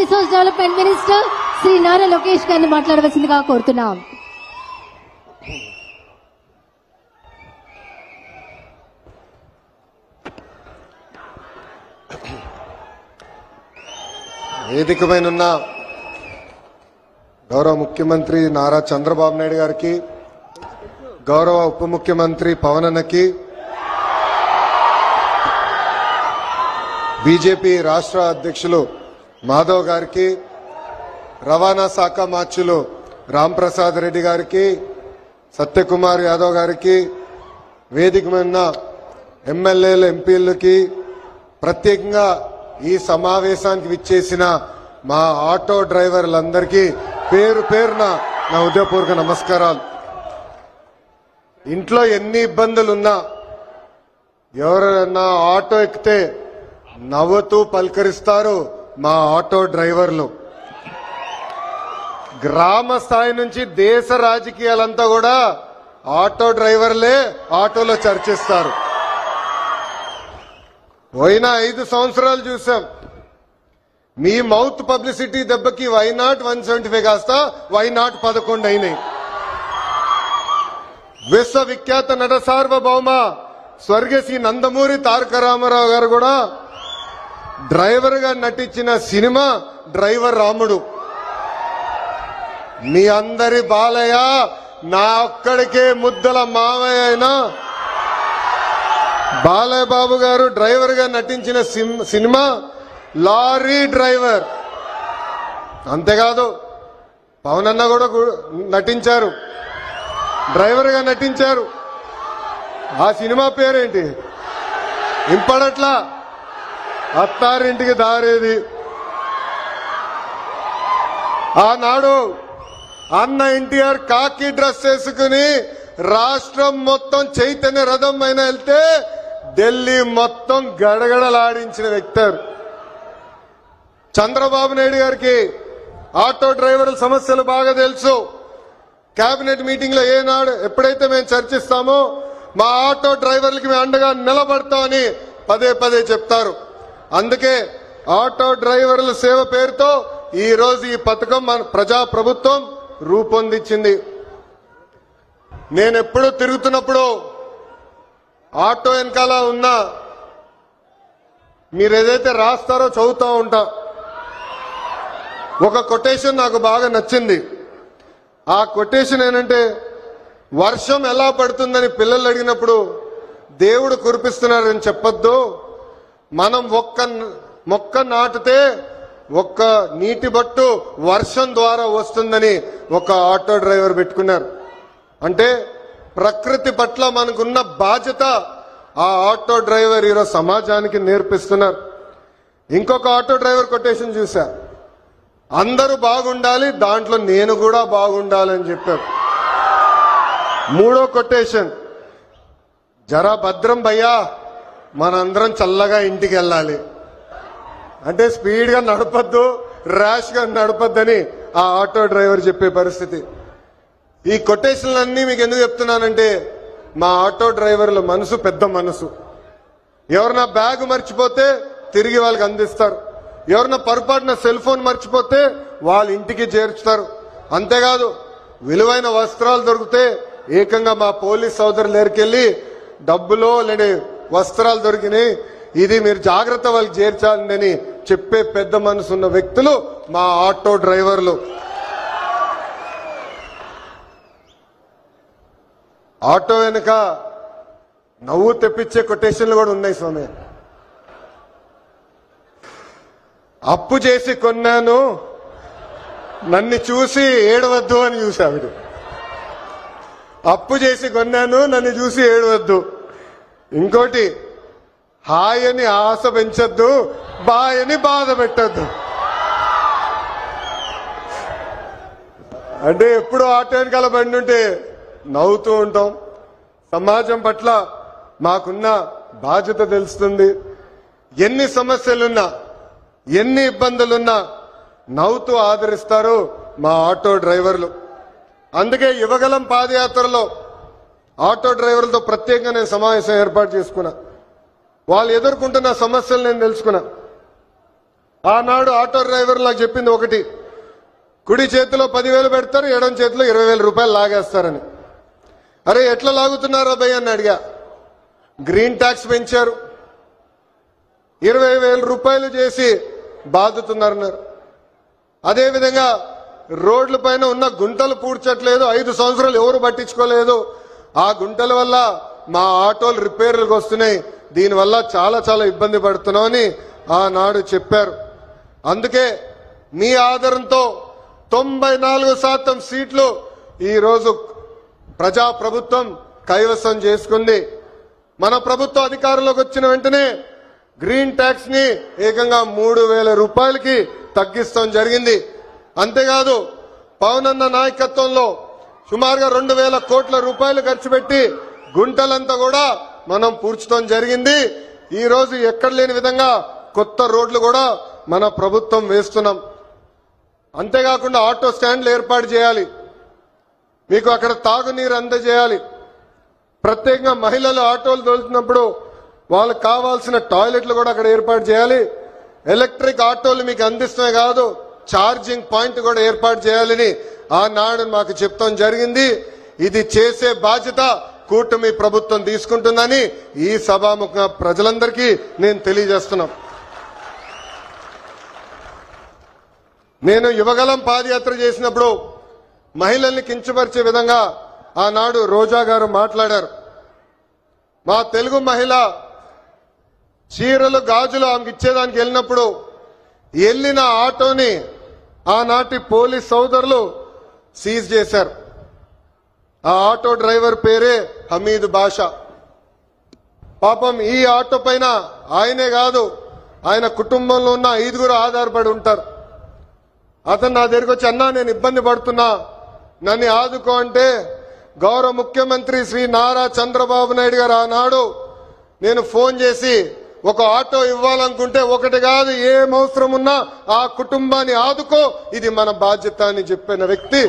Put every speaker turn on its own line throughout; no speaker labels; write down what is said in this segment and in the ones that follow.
Resource development minister Shri Nara Lokesh గారిని మాట్లాడవలసిందిగా కోరుతున్నాం.
వేదికపైనున్న గౌరవ ముఖ్యమంత్రి నారా చంద్రబాబు నాయుడు గారికి, గౌరవ ఉప ముఖ్యమంత్రి పవన్ అన్నకి, బీజేపీ రాష్ట్ర అధ్యక్షులు మాధవ్ గారికి, రవాణా శాఖ మార్చులు రాంప్రసాద్ రెడ్డి గారికి, సత్యకుమార్ యాదవ్ గారికి, వేదిక మీద ఎమ్మెల్యేలు ఎంపీలకి, ప్రత్యేకంగా ఈ సమావేశానికి విచ్చేసిన మా ఆటో డ్రైవర్లందరికీ పేరు పేరున నా హృదయపూర్వక నమస్కారాలు. ఇంట్లో ఎన్ని ఇబ్బందులున్నా ఎవరైనా ఆటో ఎక్కితే నవ్వుతూ పలకరిస్తారు మా ఆటో డ్రైవర్లు. గ్రామ స్థాయి నుంచి దేశ రాజకీయాలంతా కూడా ఆటో డ్రైవర్లే ఆటోలో చర్చిస్తారు. పోయిన 5 సంవత్సరాలు చూసాం. మీ మౌత్ పబ్లిసిటీ దెబ్బకి వైనాట్ 175 కాస్త వైనాట్ 11 అయినాయి. విశ్వవిఖ్యాత నట సార్వభౌమ స్వర్గశ్రీ నందమూరి తారక రామారావు గారు కూడా డ్రైవర్ గా నటించిన సినిమా డ్రైవర్ రాముడు. మీ అందరి బాలయ్య నా ఒక్కడికే ముద్దల మావయ్య అయినా బాలయ్య బాబు గారు డ్రైవర్ గా నటించిన సినిమా లారీ డ్రైవర్. అంతేకాదు పవన్ అన్న కూడా నటించారు, డ్రైవర్ గా నటించారు. ఆ సినిమా పేరేంటి ఇంపడట్లా, అత్తారింటికి దారేది. ఆనాడు అన్న ఎన్టీఆర్ కాకి డ్రెస్ వేసుకుని రాష్ట్రం మొత్తం చైతన్య రథం పైన వెళ్తే ఢిల్లీ మొత్తం గడగడలాడించిన వ్యక్తి. చంద్రబాబు నాయుడు గారికి ఆటో డ్రైవర్ల సమస్యలు బాగా తెలుసు. కేబినెట్ మీటింగ్ లో ఏనాడు ఎప్పుడైతే మేము చర్చిస్తామో మా ఆటో డ్రైవర్లకి మేము అండగా నిలబడతామని పదే పదే చెప్తారు. అందుకే ఆటో డ్రైవర్ల సేవ పేరుతో ఈ రోజు ఈ పథకం మన ప్రజా ప్రభుత్వం రూపొందించింది. నేను ఎప్పుడు తిరుగుతున్నప్పుడు ఆటో వెనకాల ఉన్నా మీరు ఏదైతే రాస్తారో చదువుతూ ఉంటా. ఒక కొటేషన్ నాకు బాగా నచ్చింది. ఆ కొటేషన్ ఏంటంటే, వర్షం ఎలా పడుతుందని పిల్లలు అడిగినప్పుడు దేవుడు కురిపిస్తున్నారని చెప్పొద్దు, మనం ఒక్క మొక్క నాటితే ఒక్క నీటి బట్టు వర్షం ద్వారా వస్తుందని ఒక ఆటో డ్రైవర్ పెట్టుకున్నారు. అంటే ప్రకృతి పట్ల మనకున్న బాధ్యత ఆ ఆటో డ్రైవర్ ఈరోజు సమాజానికి నేర్పిస్తున్నారు. ఇంకొక ఆటో డ్రైవర్ కొటేషన్ చూసా, అందరూ బాగుండాలి దాంట్లో నేను కూడా బాగుండాలని చెప్పారు. మూడో కొటేషన్, జరా భద్రం భయ్యా మనందరం చల్లగా ఇంటికి వెళ్ళాలి. అంటే స్పీడ్ గా నడపద్దు, ర్యాష్ గా నడపద్దని ఆ ఆటో డ్రైవర్ చెప్పే పరిస్థితి. ఈ కొటేషన్లన్నీ మీకు ఎందుకు చెప్తున్నానంటే, మా ఆటో డ్రైవర్ల మనసు పెద్ద మనసు. ఎవరన్నా బ్యాగ్ మర్చిపోతే తిరిగి వాళ్ళకి అందిస్తారు, ఎవరన్నా పొరపాటున సెల్ ఫోన్ మర్చిపోతే వాళ్ళ ఇంటికి చేర్చుతారు. అంతేకాదు విలువైన వస్త్రాలు దొరికితే ఏకంగా మా పోలీస్ సోదరులు దగ్గరికెళ్ళి డబ్బులో లేని వస్త్రాలు దొరికినాయి, ఇది మీరు జాగ్రత్త వాళ్ళకి చేర్చాలని చెప్పే పెద్ద మనసు ఉన్న వ్యక్తులు మా ఆటో డ్రైవర్లు. ఆటో వెనుక నవ్వు తెప్పించే కొటేషన్లు కూడా ఉన్నాయి స్వామి. అప్పు చేసి కొన్నాను నన్ను చూసి ఏడవద్దు అని చూసావిడు. అప్పు చేసి కొన్నాను నన్ను చూసి ఏడవద్దు. ఇంకోటి, హాయని ఆశ పెంచొద్దు, బాయని బాధ పెట్టద్దు. అంటే ఎప్పుడు ఆటో వెనకాల బండి ఉంటే నవ్వుతూ ఉంటాం. సమాజం పట్ల మాకున్న బాధ్యత తెలుస్తుంది. ఎన్ని సమస్యలున్నా ఎన్ని ఇబ్బందులున్నా నవ్వుతూ ఆదరిస్తారు మా ఆటో డ్రైవర్లు. అందుకే యువగలం పాదయాత్రలో ఆటో డ్రైవర్లతో ప్రత్యేకంగా నేను సమావేశం ఏర్పాటు చేసుకున్నా. వాళ్ళు ఎదుర్కొంటున్న సమస్యలు నేను తెలుసుకున్నా. ఆనాడు ఆటో డ్రైవర్ నాకు చెప్పింది ఒకటి, కుడి చేతిలో 10,000 పెడతారు, ఎడం చేతిలో 20,000 రూపాయలు లాగేస్తారని. అరే ఎట్లా లాగుతున్నారా భయ్ అని అడిగా. గ్రీన్ ట్యాక్స్ పెంచారు, 20,000 రూపాయలు చేసి బాదుతున్నారన్నారు. అదేవిధంగా రోడ్ల పైన ఉన్న గుంటలు పూడ్చట్లేదు, 5 సంవత్సరాలు ఎవరు పట్టించుకోలేదు. ఆ గుంటల వల్ల మా ఆటోలు రిపేర్లకు వస్తున్నాయి, దీనివల్ల చాలా చాలా ఇబ్బంది పడుతున్నామని ఆనాడు చెప్పారు. అందుకే మీ ఆదరణతో 94% సీట్లు ఈరోజు ప్రజా ప్రభుత్వం కైవసం చేసుకుంది. మన ప్రభుత్వం అధికారంలోకి వచ్చిన వెంటనే గ్రీన్ ట్యాక్స్ ని ఏకంగా 3,000 రూపాయలకి తగ్గిస్తాం జరిగింది. అంతేకాదు పవన్ అన్న నాయకత్వంలో సుమారుగా 2,000 కోట్ల రూపాయలు ఖర్చు పెట్టి గుంటలంతా కూడా మనం పూడ్చడం జరిగింది. ఈ రోజు ఎక్కడ లేని విధంగా కొత్త రోడ్లు కూడా మన ప్రభుత్వం వేస్తున్నాం. అంతేకాకుండా ఆటో స్టాండ్లు ఏర్పాటు చేయాలి, మీకు అక్కడ తాగునీరు అందజేయాలి. ప్రత్యేకంగా మహిళలు ఆటోలు తోలుతున్నప్పుడు వాళ్ళకి కావాల్సిన టాయిలెట్లు కూడా అక్కడ ఏర్పాటు చేయాలి. ఎలక్ట్రిక్ ఆటోలు మీకు అందిస్తమే కాదు, ఛార్జింగ్ పాయింట్ కూడా ఏర్పాటు చేయాలని ఆనాడు మాకు చెప్తాం జరిగింది. ఇది చేసే బాధ్యత కూటమి ప్రభుత్వం తీసుకుంటుందని ఈ సభాముఖ ప్రజలందరికీ నేను తెలియజేస్తున్నా. నేను యువగలం పాదయాత్ర చేసినప్పుడు మహిళల్ని కించపరిచే విధంగా ఆనాడు రోజా గారు మాట్లాడారు. మా తెలుగు మహిళ చీరలు గాజులు ఆమెకి ఇచ్చేదానికి వెళ్ళినప్పుడు వెళ్ళిన ఆటోని ఆనాటి పోలీస్ సోదరులు సీజ్ చేశారు. ఆ ఆటో డ్రైవర్ పేరే హమీద్ బాషా. పాపం ఈ ఆటో పైన ఆయనే కాదు, ఆయన కుటుంబంలో ఉన్న 5గురు ఆధారపడి ఉంటారు. అతను నా దగ్గరికి వచ్చి, అన్నా నేను ఇబ్బంది పడుతున్నా, నన్ను ఆదుకో అంటే గౌరవ ముఖ్యమంత్రి శ్రీ నారా చంద్రబాబు నాయుడు గారు ఆనాడు నేను ఫోన్ చేసి ఒక ఆటో ఇవ్వాలనుకుంటే ఒకటి కాదు, ఏం అవసరం ఉన్నా ఆ కుటుంబాన్ని ఆదుకో, ఇది మన బాధ్యత అని చెప్పిన వ్యక్తి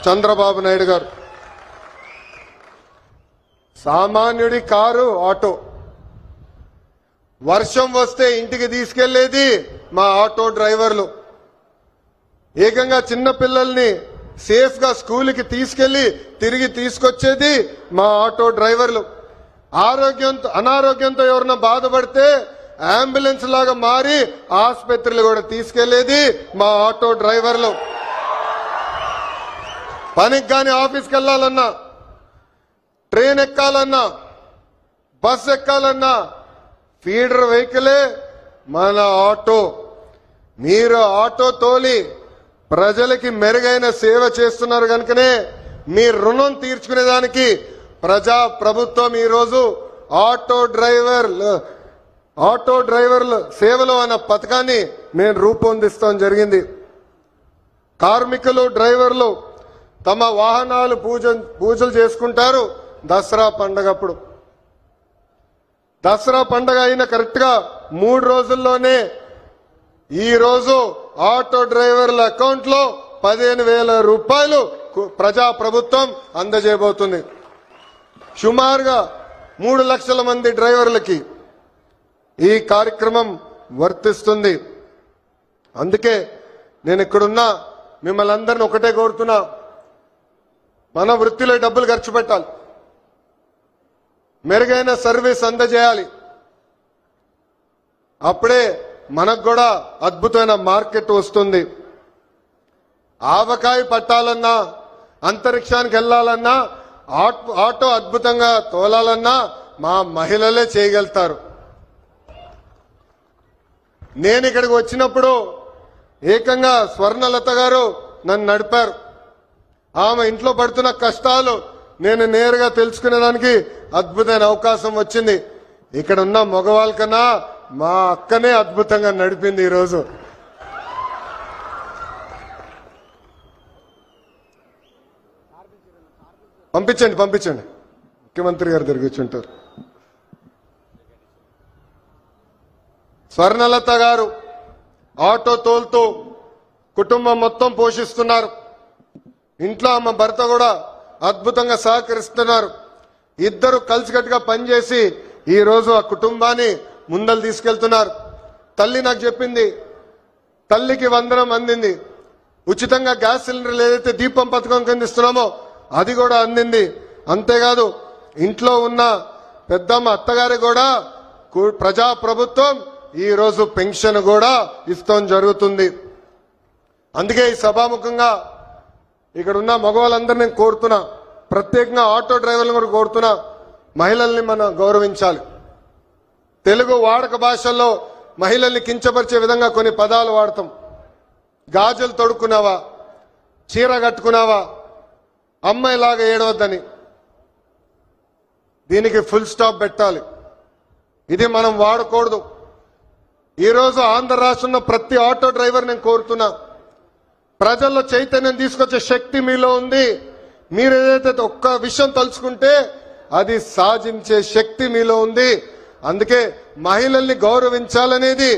చంద్రబాబు నాయుడు గారు. సామాన్యుడి కారు ఆటో, వర్షం వస్తే ఇంటికి తీసుకెళ్లేది మా ఆటో డ్రైవర్లు, ఏకంగా చిన్న పిల్లల్ని సేఫ్ గా స్కూల్కి తీసుకెళ్లి తిరిగి తీసుకొచ్చేది మా ఆటో డ్రైవర్లు. అనారోగ్యంతో ఎవరన్నా బాధపడితే అంబులెన్స్ లాగా మారి ఆసుపత్రులు కూడా తీసుకెళ్లేది మా ఆటో డ్రైవర్లు. పనికి కానీ ఆఫీస్కి వెళ్లాలన్నా, ట్రైన్ ఎక్కాలన్నా, బస్ ఎక్కాలన్నా ఫీడర్ వెహికలే మన ఆటో. మీరు ఆటో తోలి ప్రజలకి మెరుగైన సేవ చేస్తున్నారు కనుకనే మీ రుణం తీర్చుకునేదానికి ప్రజా ప్రభుత్వం ఈరోజు ఆటో డ్రైవర్ల సేవలు అన్న పథకాన్ని మేము రూపొందిస్తాం జరిగింది. కార్మికులు డ్రైవర్లు తమ వాహనాలు పూజలు చేసుకుంటారు దసరా పండగప్పుడు. దసరా పండగ అయిన కరెక్ట్ గా 3 రోజుల్లోనే ఈ రోజు ఆటో డ్రైవర్ల అకౌంట్ లో 15,000 రూపాయలు ప్రజా ప్రభుత్వం అందజేయబోతుంది. సుమారుగా 3 లక్షల మంది డ్రైవర్లకి ఈ కార్యక్రమం వర్తిస్తుంది. అందుకే నేను ఇక్కడున్నా మిమ్మల్ని అందరిని ఒకటే కోరుతున్నా, మన వృత్తిలో డబ్బులు ఖర్చు పెట్టాలి, మెరుగైన సర్వీస్ అందజేయాలి. అప్పుడే మనకు కూడా అద్భుతమైన మార్కెట్ వస్తుంది. ఆవకాయ పట్టాలన్నా, అంతరిక్షానికి వెళ్లాలన్నా, ఆటో అద్భుతంగా తోలాలన్నా మా మహిళలే చేయగలుగుతారు. నేను ఇక్కడికి వచ్చినప్పుడు ఏకంగా స్వర్ణలత గారు నన్ను నడిపారు. ఆమె ఇంట్లో పడుతున్న కష్టాలు నేను నేరుగా తెలుసుకునేదానికి అద్భుతమైన అవకాశం వచ్చింది. ఇక్కడ ఉన్న మగవాళ్ళ కన్నా మా అక్కనే అద్భుతంగా నడిపింది. ఈరోజు పంపించండి ముఖ్యమంత్రి గారు తిరిగిచ్చుంటారు. స్వర్ణలత గారు ఆటో తోలుతూ కుటుంబం మొత్తం పోషిస్తున్నారు. ఇంట్లో ఆమె భర్త కూడా అద్భుతంగా సహకరిస్తున్నారు. ఇద్దరు కలిసికట్టుగా పనిచేసి ఈ రోజు ఆ కుటుంబాన్ని ముందలు తీసుకెళ్తున్నారు. తల్లి నాకు చెప్పింది, తల్లికి వందనం అందింది, ఉచితంగా గ్యాస్ సిలిండర్లు ఏదైతే దీపం పథకం కింద ఇస్తున్నామో అది కూడా అందింది. అంతేకాదు ఇంట్లో ఉన్న పెద్దమ్మ అత్తగారి కూడా ప్రజా ప్రభుత్వం ఈ రోజు పెన్షన్ కూడా ఇస్తాం జరుగుతుంది. అందుకే ఈ సభాముఖంగా ఇక్కడ ఉన్న మగవాళ్ళందరినీ నేను కోరుతున్నా, ప్రత్యేకంగా ఆటో డ్రైవర్లను కూడా కోరుతున్నా, మహిళల్ని మనం గౌరవించాలి. తెలుగు వాడక భాషల్లో మహిళల్ని కించపరిచే విధంగా కొన్ని పదాలు వాడతాం. గాజులు తొడుక్కున్నావా, చీర కట్టుకున్నావా, అమ్మాయిలాగా ఏడవద్దని. దీనికి ఫుల్ స్టాప్ పెట్టాలి. ఇది మనం వాడకూడదు. ఈరోజు ఆంధ్ర రాష్ట్రంలో ప్రతి ఆటో డ్రైవర్ నేను కోరుతున్నా, ప్రజల్లో చైతన్యం తీసుకొచ్చే శక్తి మీలో ఉంది. మీరు ఏదైతే ఒక్క విషయం తలుచుకుంటే అది సాధించే శక్తి మీలో ఉంది. అందుకే మహిళల్ని గౌరవించాలనేది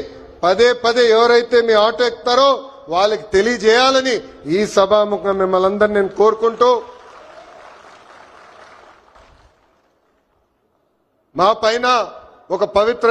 పదే పదే ఎవరైతే మీ ఆటో ఎక్కుతారో వాళ్ళకి తెలియజేయాలని ఈ సభాముఖంగా మిమ్మల్ని అందరినీ నేను కోరుకుంటూ, మా పైన ఒక పవిత్ర